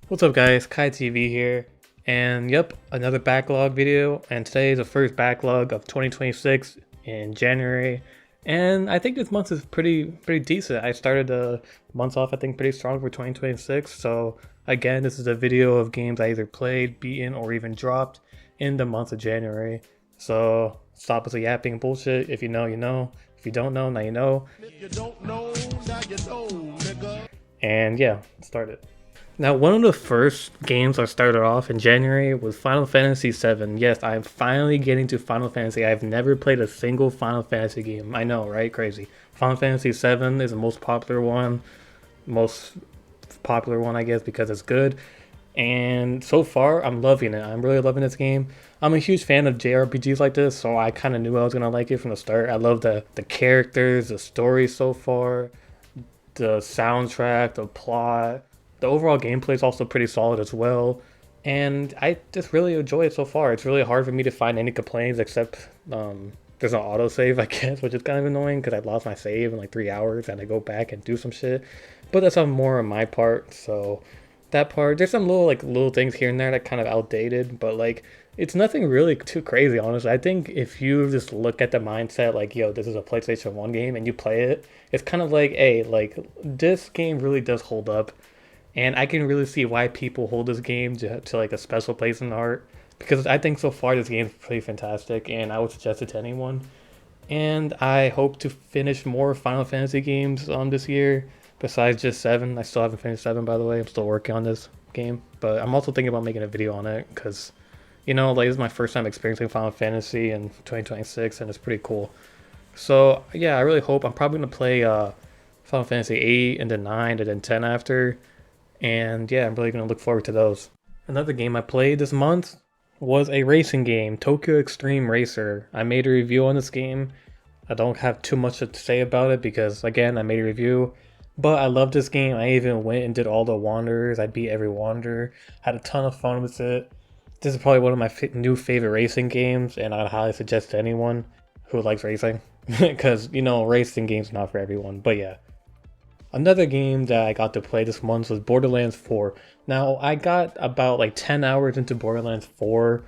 What's up guys, Kai TV here, and yep, another backlog video, and today is the first backlog of 2026 in January, and I think this month is pretty decent. I started the month off I think pretty strong for 2026, so again, this is a video of games I either played, beaten, or even dropped in the month of January. So stop with the yapping bullshit. If you know, you know. If you don't know, now you know. If you don't know, now you know, nigga. And yeah, let's start it. Now, one of the first games I started off in January was Final Fantasy VII. Yes, I'm finally getting to Final Fantasy. I've never played a single Final Fantasy game. I know, right? Crazy. Final Fantasy VII is the most popular one. I guess, because it's good. And so far, I'm loving it. I'm really loving this game. I'm a huge fan of JRPGs like this, so I kind of knew I was going to like it from the start. I love the characters, the story so far, the soundtrack, the plot. The overall gameplay is also pretty solid as well, and I just really enjoy it so far. It's really hard for me to find any complaints except there's an autosave, I guess, which is kind of annoying because I lost my save in like 3 hours and I go back and do some shit. But that's on more on my part, so that part, there's some little things here and there that kind of outdated, but like it's nothing really too crazy, honestly. I think if you just look at the mindset like, yo, this is a PlayStation 1 game and you play it, it's kind of like, hey, like this game really does hold up. And I can really see why people hold this game to like a special place in the heart. Because I think so far this game is pretty fantastic and I would suggest it to anyone. And I hope to finish more Final Fantasy games this year besides just 7. I still haven't finished 7, by the way. I'm still working on this game. But I'm also thinking about making a video on it because, you know, like this is my first time experiencing Final Fantasy in 2026 and it's pretty cool. So yeah, I really hope. I'm probably going to play Final Fantasy 8 and then 9 and then 10 after. And yeah, I'm really going to look forward to those. Another game I played this month was a racing game, Tokyo Extreme Racer. I made a review on this game. I don't have too much to say about it because, again, I made a review. But I love this game. I even went and did all the Wanderers. I beat every Wanderer. Had a ton of fun with it. This is probably one of my new favorite racing games, and I'd highly suggest to anyone who likes racing. Because, you know, racing games are not for everyone. But yeah. Another game that I got to play this month was Borderlands 4. Now, I got about like 10 hours into Borderlands 4,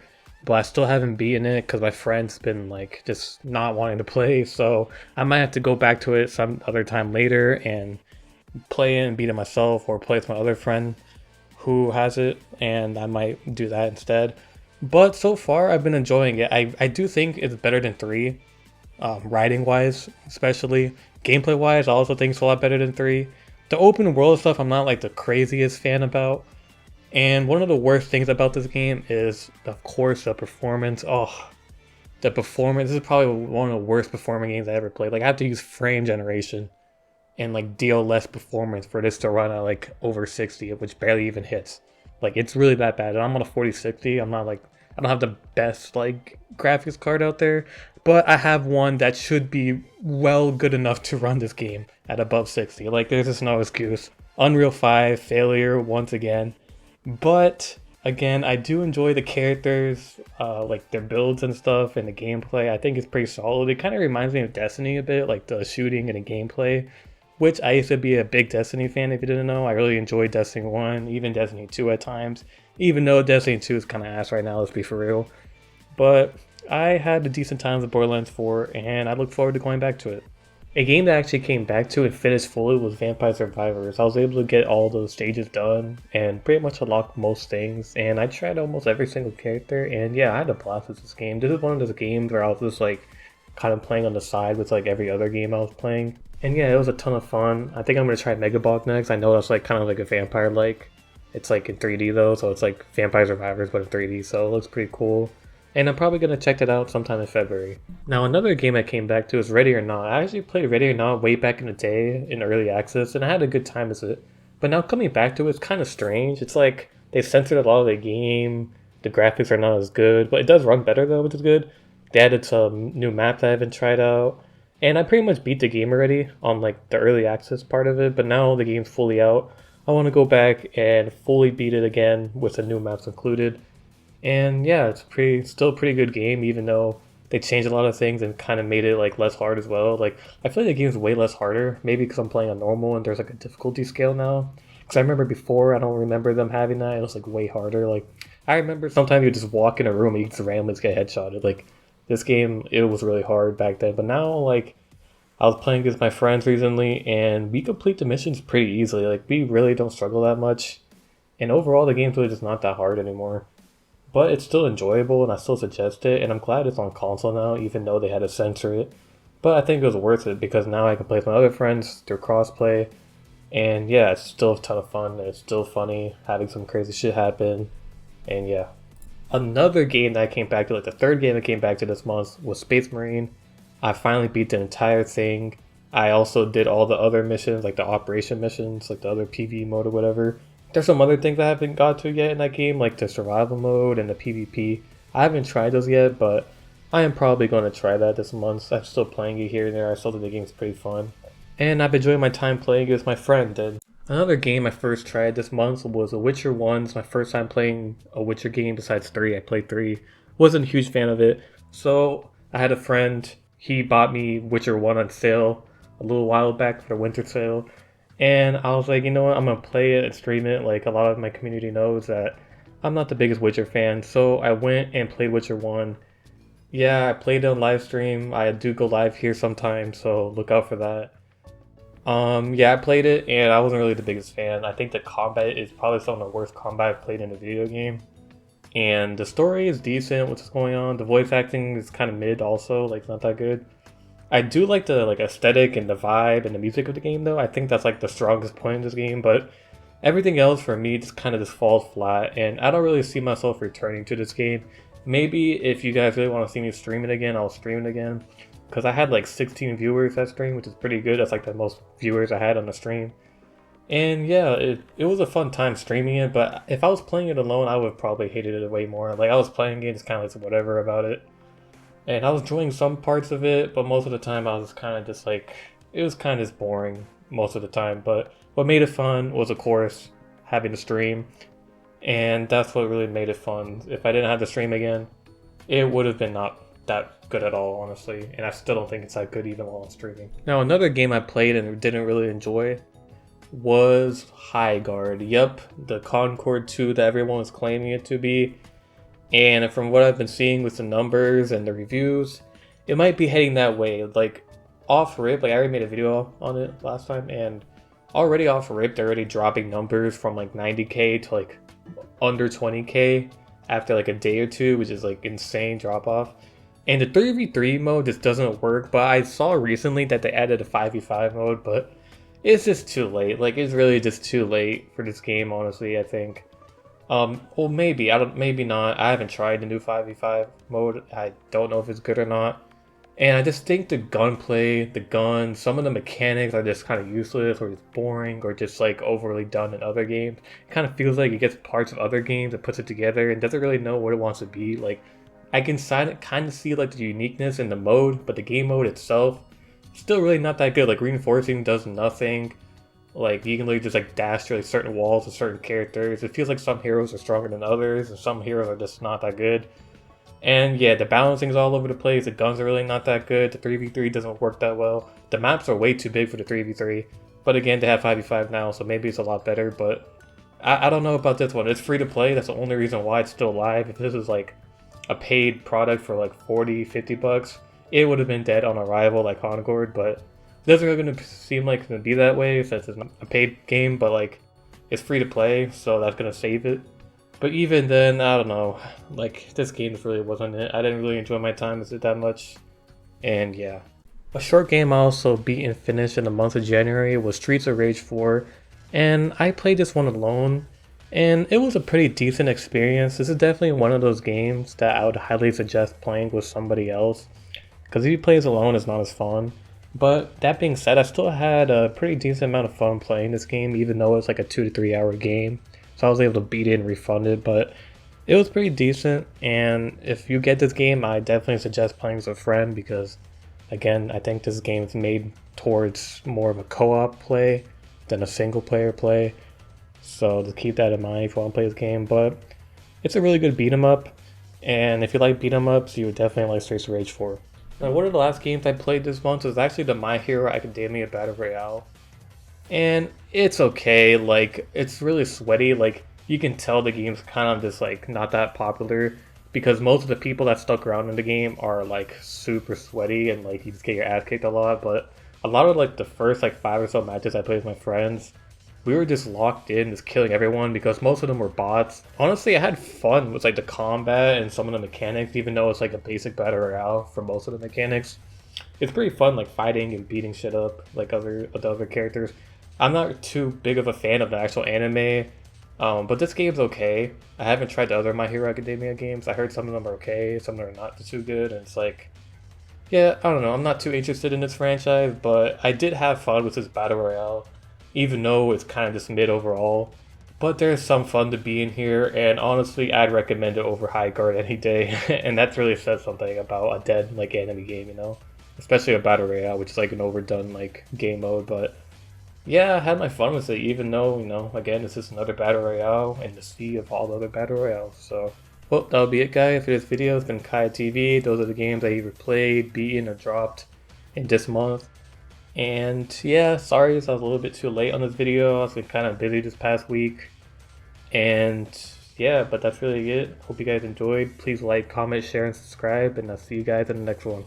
but I still haven't beaten it because my friend's been like just not wanting to play, so I might have to go back to it some other time later and play it and beat it myself, or play with my other friend who has it, and I might do that instead. But so far, I've been enjoying it. I do think it's better than 3. Writing wise, especially gameplay wise, I also think it's a lot better than 3. The open world stuff I'm not like the craziest fan about, and one of the worst things about this game is of course the performance. Oh, the performance, this is probably one of the worst performing games I ever played. Like I have to use frame generation and like deal less performance for this to run at like over 60, which barely even hits. Like it's really that bad, and I'm on a 4060. I'm not like, I don't have the best like graphics card out there, but I have one that should be well good enough to run this game at above 60. Like there's just no excuse. Unreal 5 failure once again. But again, I do enjoy the characters, like their builds and stuff, and the gameplay. I think it's pretty solid. It kind of reminds me of Destiny a bit, like the shooting and the gameplay, which I used to be a big Destiny fan if you didn't know. I really enjoyed Destiny 1, even Destiny 2 at times, even though Destiny 2 is kind of ass right now, let's be for real. But I had a decent time with Borderlands 4, and I look forward to going back to it. A game that I actually came back to and finished fully was Vampire Survivors. I was able to get all those stages done and pretty much unlock most things, and I tried almost every single character, and yeah, I had a blast with this game. This is one of those games where I was just like kind of playing on the side with like every other game I was playing. And yeah, it was a ton of fun. I think I'm going to try Megabog next. I know that's like kind of like a vampire like. It's like in 3D though, so it's like Vampire Survivors but in 3D, so it looks pretty cool. And I'm probably going to check that out sometime in February. Now, another game I came back to is Ready or Not. I actually played Ready or Not way back in the day in early access, and I had a good time with it. But now coming back to it, it's kind of strange. It's like they censored a lot of the game. The graphics are not as good, but it does run better though, which is good. They added some new maps I haven't tried out. And I pretty much beat the game already on like the early access part of it, but now the game's fully out. I want to go back and fully beat it again with the new maps included. And yeah, it's still a pretty good game, even though they changed a lot of things and kind of made it like less hard as well. Like I feel like the game's way less harder, maybe because I'm playing on normal and there's like a difficulty scale now. Because I remember before, I don't remember them having that. It was like way harder. Like I remember sometimes you just walk in a room and you just randomly get headshotted. Like this game, it was really hard back then. But now, like I was playing against my friends recently, and we complete the missions pretty easily. Like we really don't struggle that much. And overall, the game's really just not that hard anymore. But it's still enjoyable, and I still suggest it. And I'm glad it's on console now, even though they had to censor it. But I think it was worth it because now I can play with my other friends through crossplay. And yeah, it's still a ton of fun. And it's still funny having some crazy shit happen. And yeah. Another game that I came back to, like the third game I came back to this month, was Space Marine. I finally beat the entire thing. I also did all the other missions, like the operation missions, like the other PvE mode or whatever. There's some other things I haven't got to yet in that game, like the survival mode and the PvP. I haven't tried those yet, but I am probably going to try that this month. I'm still playing it here and there. I still think the game's pretty fun. And I've enjoyed my time playing it with my friend. And another game I first tried this month was The Witcher 1. It's my first time playing a Witcher game besides 3. I played 3. Wasn't a huge fan of it. So I had a friend. He bought me Witcher 1 on sale a little while back for the winter sale. And I was like, you know what, I'm going to play it and stream it. Like, a lot of my community knows that I'm not the biggest Witcher fan. So I went and played Witcher 1. Yeah, I played it on live stream. I do go live here sometimes, so look out for that. Yeah, I played it, and I wasn't really the biggest fan. I think the combat is probably some of the worst combat I've played in a video game. And the story is decent, what's going on. The voice acting is kind of mid also, like, not that good. I do like the aesthetic and the vibe and the music of the game though. I think that's like the strongest point in this game, but everything else for me just kind of just falls flat, and I don't really see myself returning to this game. Maybe if you guys really want to see me stream it again, I'll stream it again. Because I had like 16 viewers that stream, which is pretty good. That's like the most viewers I had on the stream. And yeah, it was a fun time streaming it, but if I was playing it alone, I would have probably hated it way more. Like I was playing it, just kind of like whatever about it. And I was enjoying some parts of it, but most of the time I was kind of just like, it was kind of just boring most of the time. But what made it fun was, of course, having the stream. And that's what really made it fun. If I didn't have the stream again, it would have been not that good at all, honestly. And I still don't think it's that good even while I'm streaming. Now, another game I played and didn't really enjoy was High Guard. Yep, the Concord 2 that everyone was claiming it to be. And from what I've been seeing with the numbers and the reviews, it might be heading that way. Like, off rip, like I already made a video on it last time, and already off rip, they're already dropping numbers from like 90k to like under 20k after like a day or two, which is like insane drop off. And the 3v3 mode just doesn't work, but I saw recently that they added a 5v5 mode, but it's just too late. Like, it's really just too late for this game, honestly, I think. Well, maybe. Maybe not. I haven't tried the new 5v5 mode. I don't know if it's good or not. And I just think the gunplay, the guns, some of the mechanics are just kind of useless or just boring or just like overly done in other games. It kind of feels like it gets parts of other games and puts it together and doesn't really know what it wants to be. Like, I can kind of see like the uniqueness in the mode, but the game mode itself, still really not that good. Like, reinforcing does nothing. Like, you can literally just like dash through like certain walls with certain characters. It feels like some heroes are stronger than others, and some heroes are just not that good. And yeah, the balancing's all over the place. The guns are really not that good. The 3v3 doesn't work that well. The maps are way too big for the 3v3. But again, they have 5v5 now, so maybe it's a lot better. But I don't know about this one. It's free to play. That's the only reason why it's still live. If this is like a paid product for like 40, 50 bucks, it would have been dead on arrival like Concord, but it doesn't really gonna seem like it's gonna be that way since it's not a paid game, but like it's free to play, so that's gonna save it. But even then, I don't know. Like, this game really wasn't it. I didn't really enjoy my time with it that much. And yeah. A short game I also beat and finished in the month of January was Streets of Rage 4. And I played this one alone, and it was a pretty decent experience. This is definitely one of those games that I would highly suggest playing with somebody else, because if you play it alone, it's not as fun. But that being said, I still had a pretty decent amount of fun playing this game, even though it's like a 2 to 3 hour game. So I was able to beat it and refund it, but it was pretty decent. And if you get this game, I definitely suggest playing with a friend, because again, I think this game is made towards more of a co-op play than a single player play. So just keep that in mind if you want to play this game. But it's a really good beat 'em up, and if you like beat 'em ups, you would definitely like Streets of Rage 4. Now, one of the last games I played this month was actually the My Hero Academia Battle Royale. and it's okay. Like, it's really sweaty. Like, you can tell the game's kind of just like not that popular because most of the people that stuck around in the game are like super sweaty and like you just get your ass kicked a lot. But a lot of like the first like 5 or so matches I played with my friends, we were just locked in, just killing everyone because most of them were bots. Honestly, I had fun with like the combat and some of the mechanics, even though it's like a basic battle royale for most of the mechanics. It's pretty fun, like fighting and beating shit up, like the other characters. I'm not too big of a fan of the actual anime, but this game's okay. I haven't tried the other My Hero Academia games. I heard some of them are okay, some of them are not too good, and it's like, yeah, I don't know. I'm not too interested in this franchise, but I did have fun with this battle royale, even though it's kind of just mid overall. But there's some fun to be in here, and honestly, I'd recommend it over High Guard any day, and that's really says something about a dead like anime game, you know, especially a battle royale, which is like an overdone like game mode. But yeah, I had my fun with it, even though, you know, again, this is another battle royale in the sea of all the other battle royales. So, well, that'll be it, guys, for this video. It's been Kai TV. Those are the games I either played, beaten, or dropped in this month. And yeah, sorry if I was a little bit too late on this video. I've been kind of busy this past week. And yeah, but that's really it. Hope you guys enjoyed. Please like, comment, share, and subscribe. And I'll see you guys in the next one.